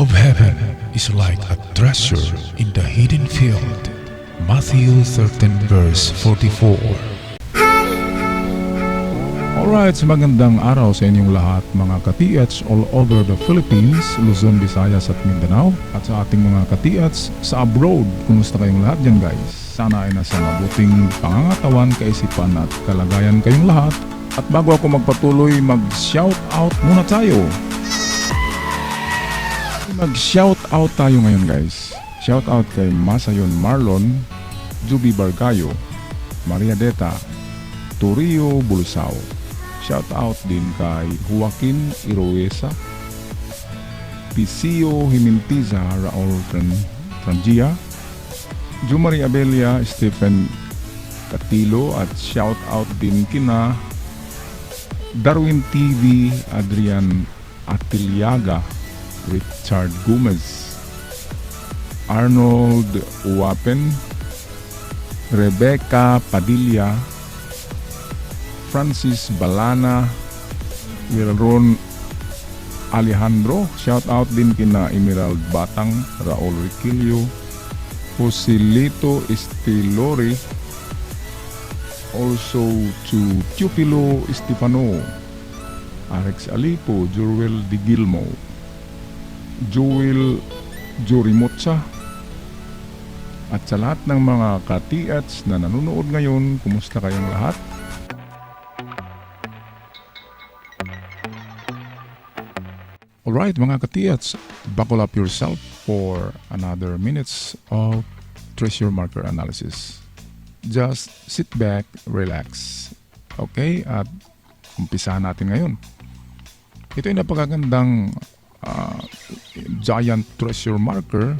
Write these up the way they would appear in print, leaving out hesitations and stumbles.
of heaven is like a treasure in the hidden field. Matthew 13 verse 44. Alright, magandang araw sa inyong lahat mga ka-TH all over the Philippines, Luzon, Visayas at Mindanao, at sa ating mga ka-TH sa abroad. Kumusta kayong lahat dyan guys? Sana ay nasa mabuting pangangatawan, kaisipan at kalagayan kayong lahat. At bago ako magpatuloy, mag-shout out muna tayo. Mag-shout out tayo ngayon guys. Shout out kay Masayon Marlon, Juby Bargayo, Maria Deta, Turio Bulsao. Shout out din kay Joaquin Iroesa, Picio Himintiza, Raul Trangia, Jumari Abelia, Stephen Catilo, at shout out din kina Darwin TV, Adrian Atiliaga, Richard Gomez, Arnold Uwapen, Rebecca Padilla, Francis Balana, Wilron Alejandro. Shout out din kina Emerald Batang, Raul Riquillo, Joselito Estilori, also to Teofilo Estefano, Alex Alipo, Joel Di Gilmo, Joel Jorimotsa, at sa lahat ng mga ka-TH na nanonood ngayon, kumusta kayong lahat? Alright mga ka-TH, buckle up yourself for another minutes of treasure marker analysis. Just sit back, relax. Okay, at umpisahan natin ngayon. Ito ay napakagandang giant treasure marker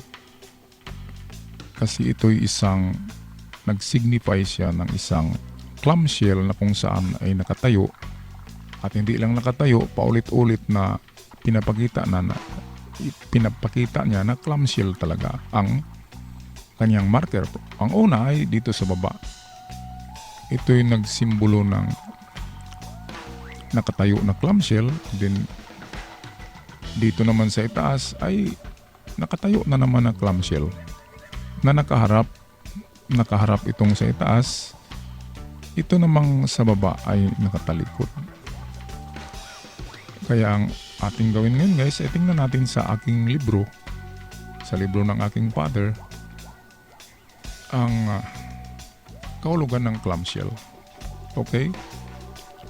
kasi ito'y isang nag-signify siya ng isang clamshell na kung saan ay nakatayo, at hindi lang nakatayo, paulit-ulit na pinapakita niya na clamshell talaga ang kanyang marker. Ang una ay dito sa baba. Ito'y nagsimbolo ng nakatayo na clamshell. Then dito naman sa itaas ay nakatayo na naman na clamshell na nakaharap itong sa itaas. Ito namang sa baba ay nakatalikod. Kaya ang ating gawin ngayon guys ay tingnan natin sa aking libro, sa libro ng aking father, ang kahulugan ng clamshell. Okay,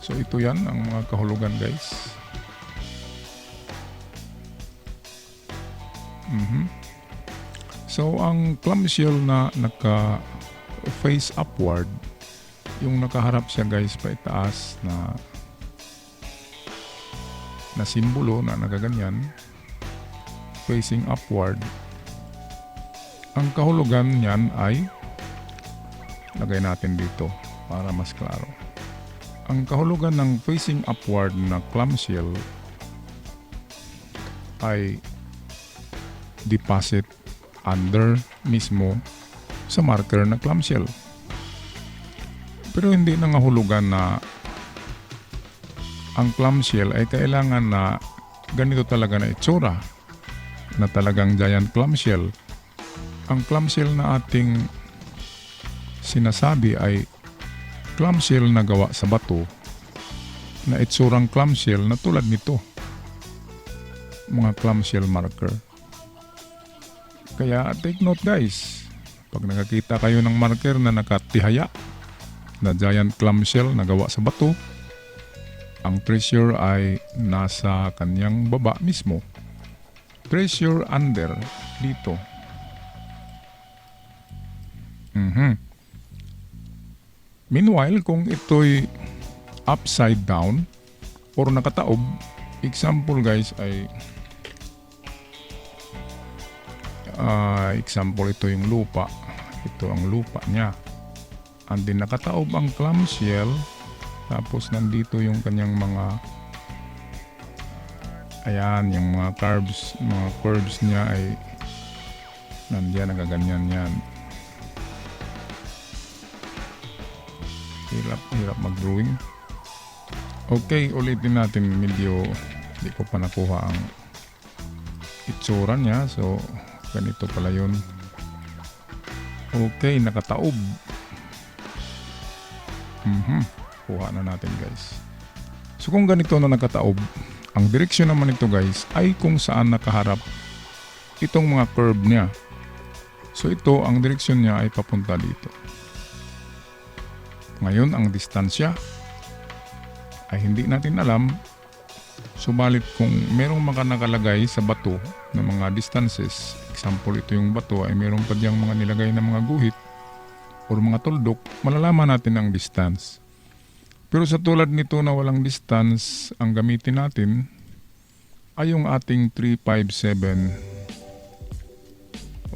so ito yan ang mga kahulugan guys. So ang clamshell na naka face upward, yung nakaharap siya guys pa itaas na simbolo na nagaganyan, facing upward. Ang kahulugan niyan ay, lagay natin dito para mas klaro. Ang kahulugan ng facing upward na clamshell ay deposit under mismo sa marker na clamshell. Pero hindi nangahulugan na ang clamshell ay kailangan na ganito talaga na itsura, na talagang giant clamshell. Ang clamshell na ating sinasabi ay clamshell na gawa sa bato, na itsurang clamshell na tulad nito, mga clamshell marker. Kaya take note guys, pag nakakita kayo ng marker na nakatihaya na giant clamshell na gawa sa bato, ang treasure ay nasa kanyang baba mismo. Treasure under dito. Meanwhile, kung ito'y upside down or nakataob, example guys ay example ito yung lupa. Ito ang lupa niya. And then nakataob ang clamshell. Tapos nandito yung kanyang mga, ayan, yung mga curves niya ay nandiyan, nagaganyan yan. Hirap mag-drawing. Okay, ulitin natin, medyo hindi ko pa nakuha ang itsura niya. So, ganito pala yun. Okay, nakataob. Kuha na natin guys. So kung ganito na nakataob, ang direksyon naman ito guys ay kung saan nakaharap itong mga curve niya. So ito, ang direksyon niya ay papunta dito. Ngayon, ang distansya ay hindi natin alam. Subalit kung merong nakalagay sa bato ng mga distances, example ito yung bato ay meron pa diyang mga nilagay na mga guhit o mga tuldok, malalaman natin ang distance. Pero sa tulad nito na walang distance, ang gamitin natin ay yung ating 357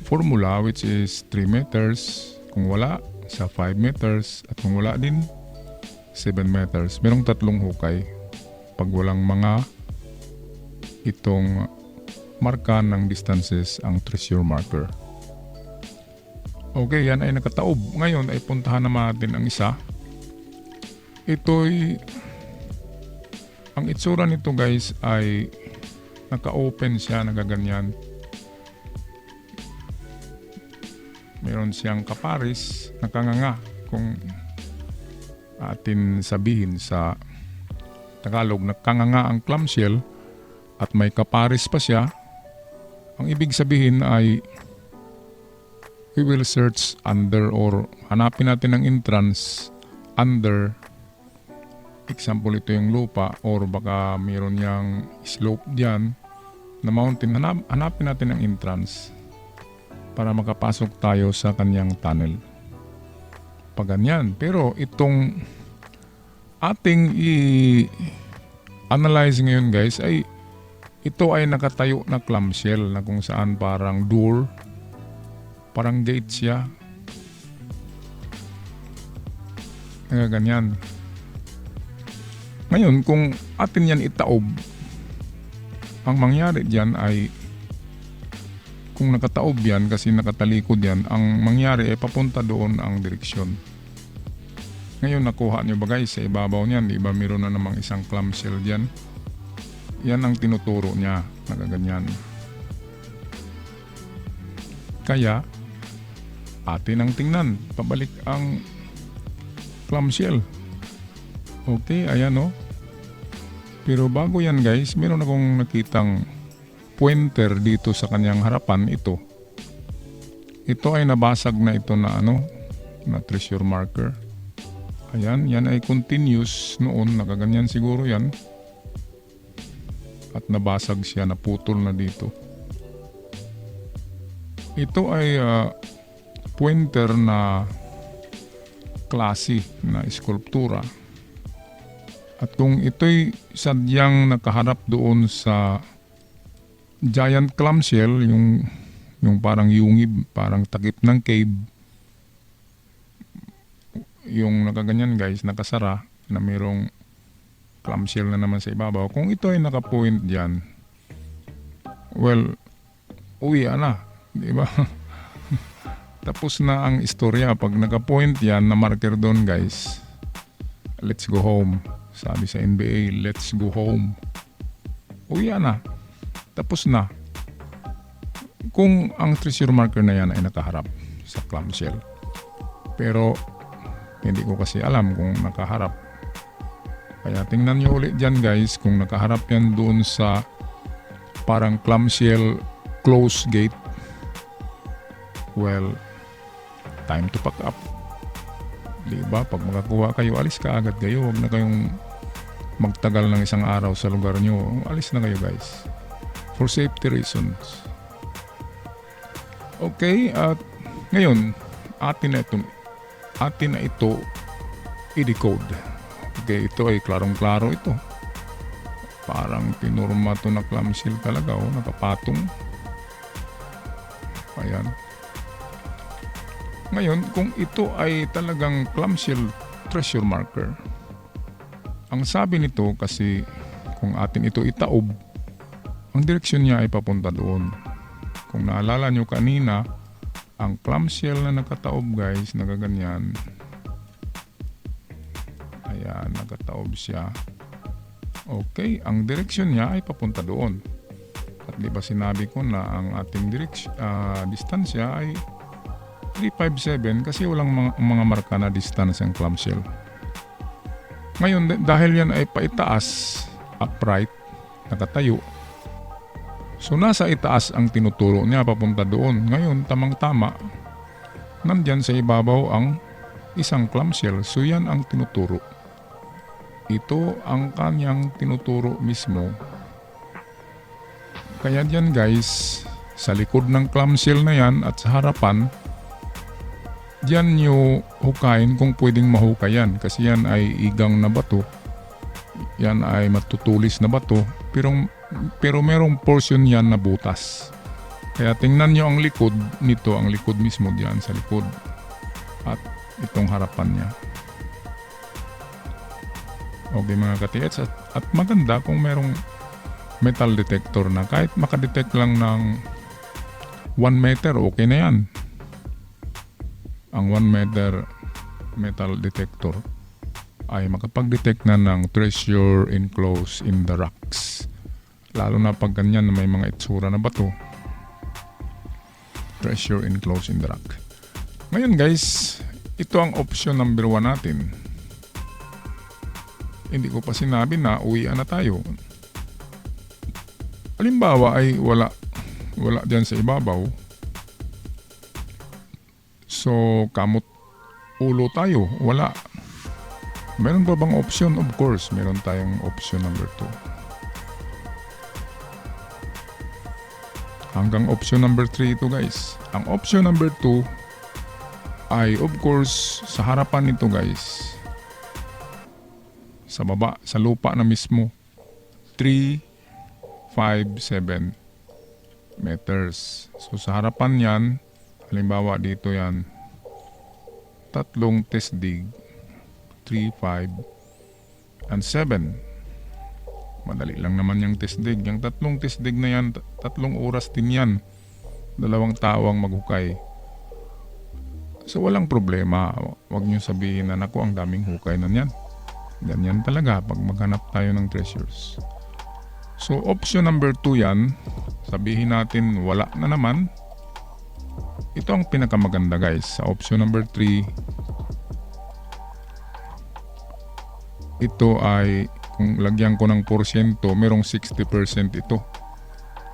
formula, which is 3 meters kung wala, sa 5 meters, at kung wala din 7 meters. Merong tatlong hukay pag walang mga itong marka ng distances ang treasure marker. Okay, yan ay nakataob. Ngayon ay puntahan naman natin ang isa. Ang itsura nito guys ay naka-open siya, nagaganyan. Meron siyang kaparis, nakanganga kung atin sabihin sa Tagalog, nakanganga ang clamshell at may kaparis pa siya. Ang ibig sabihin ay we will search under or hanapin natin ang entrance under. Example, ito yung lupa or baka mayroon niyang slope dyan na mountain. Hanapin natin ang entrance para makapasok tayo sa kanyang tunnel. Pag ganyan. Pero itong ating i-analyze ngayon guys ay ito ay nakatayo na clamshell na kung saan parang door, parang gate siya. Ganyan. Ngayon, kung atin yan itaob, ang mangyari dyan ay, kung nakataob yan kasi nakatalikod yan, ang mangyari ay papunta doon ang direksyon. Ngayon, nakuha nyo ba guys sa ibabaw niyan? Di ba meron na namang isang clamshell dyan? Yan ang tinuturo niya, nagaganyan. Kaya, atin ang tingnan, pabalik ang clamshell. Okay, ayan o. Pero bago yan guys, meron akong nakitang pointer dito sa kanyang harapan. Ito ay nabasag na ito na na treasure marker. Ayan, yan ay continuous noon, nakaganyan siguro yan. At nabasag siya, naputol na dito. Ito ay pointer na klase na eskulptura. At kung ito'y sadyang nakaharap doon sa giant clamshell, yung parang yungib, parang takip ng cave, yung nakaganyan guys, nakasara, na mayroong clamshell na naman sa ibabaw. Kung ito ay nakapoint dyan, well, uwi na, di ba? Tapos na ang istorya. Pag nakapoint yan na marker doon guys, let's go home. Sabi sa NBA, let's go home. Uwi na. Tapos na. Kung ang treasure marker na yan ay nakaharap sa clamshell. Pero hindi ko kasi alam kung nakaharap. Kaya tingnan nyo ulit dyan guys kung nakaharap yan doon sa parang clamshell close gate. Well, time to pack up. Diba? Pag makakuha kayo, alis ka agad kayo. Huwag na kayong magtagal ng isang araw sa lugar nyo. Alis na kayo guys. For safety reasons. Okay, at ngayon, atin na ito i-decode. Okay, ito ay klarong-klaro ito. Parang pinurma to na clamshell talaga, nakapatong. Ayan. Ngayon, kung ito ay talagang clamshell treasure marker, ang sabi nito kasi kung atin ito itaob, ang direksyon niya ay papunta doon. Kung naalala nyo kanina, ang clamshell na nakataob guys, nagaganyan. Ayan, nakataob siya. Okay, ang direksyon niya ay papunta doon. At di ba sinabi ko na ang ating distansya ay 357 kasi walang mga marka na distance ang clamshell. Ngayon, dahil yan ay paitaas, upright, nakatayo, so nasa itaas ang tinuturo niya papunta doon. Ngayon, tamang-tama, nandyan sa ibabaw ang isang clamshell. So yan ang tinuturo. Ito ang kanyang tinuturo mismo. Kaya dyan guys, sa likod ng clamshell na yan at sa harapan, dyan nyo hukayin kung pwedeng mahukayan. Kasi yan ay igang na bato. Yan ay matutulis na bato. Pero merong portion yan na butas. Kaya tingnan nyo ang likod nito, ang likod mismo diyan sa likod. At itong harapan niya. Okay mga ka-TH, at maganda kung merong metal detector na kahit makadetect lang ng 1 meter, okay na yan. Ang 1 meter metal detector ay makapag-detect na ng treasure enclosed in the rocks. Lalo na pag ganyan na may mga itsura na bato. Treasure enclosed in the rock. Ngayon guys, ito ang option number 1 natin. Hindi ko pa sinabi na uwian na tayo. Halimbawa ay wala dyan sa ibabaw. So kamot ulo tayo, wala. Meron pa bang option? Of course, meron tayong option number 2. Hanggang option number 3 ito guys. Ang option number 2 ay of course sa harapan nito guys. Sa baba, sa lupa na mismo. 357 meters. So sa harapan yan, halimbawa dito yan, 3 testig, 3, 5, and 7. Madali lang naman yung testig. Yung 3 testig na yan, 3 oras din yan. 2 tao ang maghukay. So walang problema. Huwag nyo sabihin na naku ang daming hukay na yan. Ganyan talaga pag maghanap tayo ng treasures. So option number 2 yan. Sabihin natin wala na naman. Ito ang pinakamaganda guys. Sa option number 3, ito ay kung lagyan ko ng porsyento, merong 60% ito.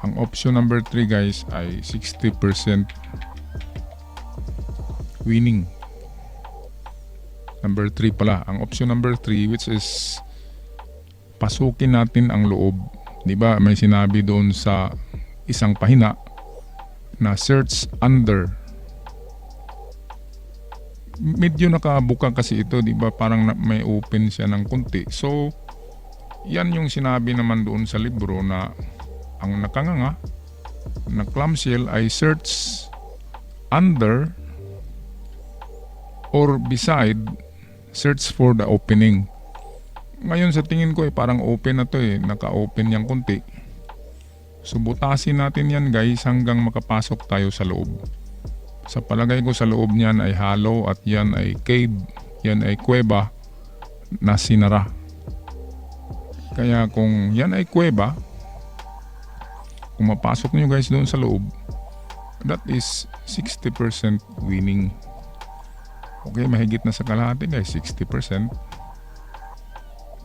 Ang option number 3 guys ay 60% winning. Number 3 pala. Ang option number 3 which is pasukin natin ang loob. Diba may sinabi doon sa isang pahina na search under. Medyo nakabuka kasi ito, diba parang may open siya ng kunti. So yan yung sinabi naman doon sa libro na ang nakanganga na clamshell ay search under or beside, search for the opening. Ngayon sa tingin ko parang open na to naka-open yang kunti. So butasin natin yan guys hanggang makapasok tayo sa loob. Sa palagay ko sa loob niyan ay hollow at yan ay cave, yan ay kuweba na sinara. Kaya kung yan ay kuweba, kung mapasok nyo guys doon sa loob, that is 60% winning. Okay, mahigit na sa kalahati guys, 60%.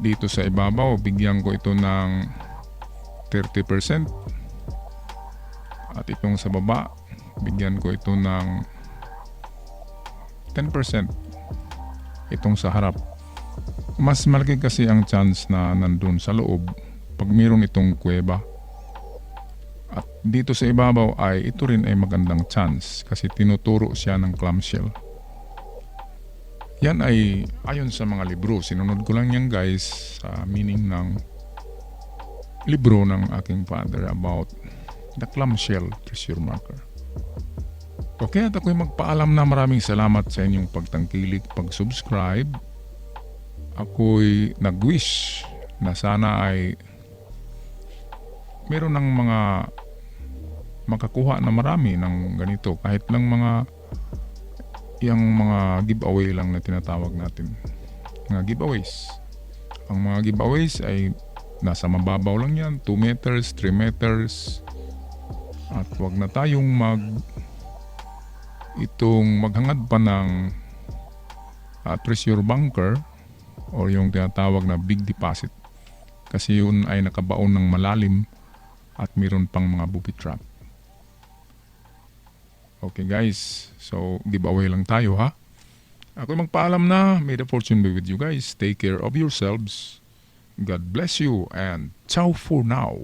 Dito sa ibabaw, bigyan ko ito ng 30%. At itong sa baba, bigyan ko ito ng 10%. Itong sa harap. Mas malaki kasi ang chance na nandun sa loob pag mayroon itong kuweba. At dito sa ibabaw ay ito rin ay magandang chance kasi tinuturo siya ng clamshell. Yan ay ayon sa mga libro. Sinunod ko lang yan guys sa meaning ng libro ng aking father about the clamshell treasure marker. Okay, at ako'y magpaalam na maraming salamat sa inyong pagtangkilik, pag-subscribe. Ako'y nag-wish na sana ay meron ng mga makakuha na marami ng ganito. Kahit lang yung mga giveaway lang na tinatawag natin. Mga giveaways. Ang mga giveaways ay nasa mababaw lang yan. 2 meters, 3 meters, At wag na tayong maghangad pa ng treasure bunker o yung tinatawag na big deposit. Kasi yun ay nakabaon ng malalim at mayroon pang mga booby trap. Okay guys, so giveaway lang tayo ha. Ako magpaalam na. May the fortune be with you guys. Take care of yourselves. God bless you and ciao for now.